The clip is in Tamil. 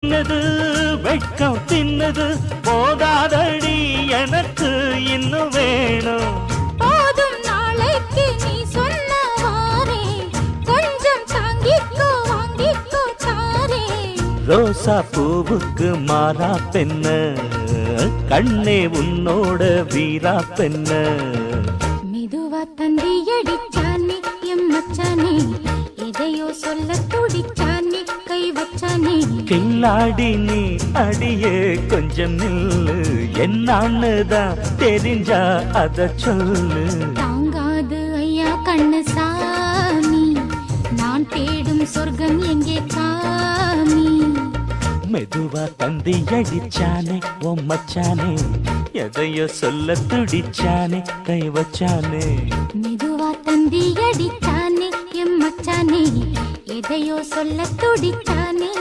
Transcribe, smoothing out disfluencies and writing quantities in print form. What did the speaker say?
தின்னது வெட்கம் தின்னது போதாதடி எனக்கு இன்னும் வேணும். போதும் நாளைக்கு நீ சொன்னவாரே கொஞ்சம் தாங்கிக்கோ வாங்கிக்கோ தாரே. ரோசா பூவுக்கு மாறா பெண்ண கண்ணே உன்னோட வீரா பெண்ண. மெதுவா தந்தி அடிச்சானே எம் மச்சானே எதையோ சொல்ல துடிச்சானே கை வச்சானே. கில்லாடி நீ அடியே கொஞ்சம் நில்லு என்னான்னு தான் தெரிஞ்சா அத சொல்லு. தாங்காது ஐயா கண்ணு சாமி நான் தேடும் சொர்க்கம் எங்கே காமி. மெதுவா தந்தி அடிச்சானே ஓ மச்சானே எதையோ சொல்ல துடிச்சானே கை வச்சானே. மெதுவா தந்தி அடிச்சானே எம் மச்சானே எதையோ சொல்ல துடிச்சானே.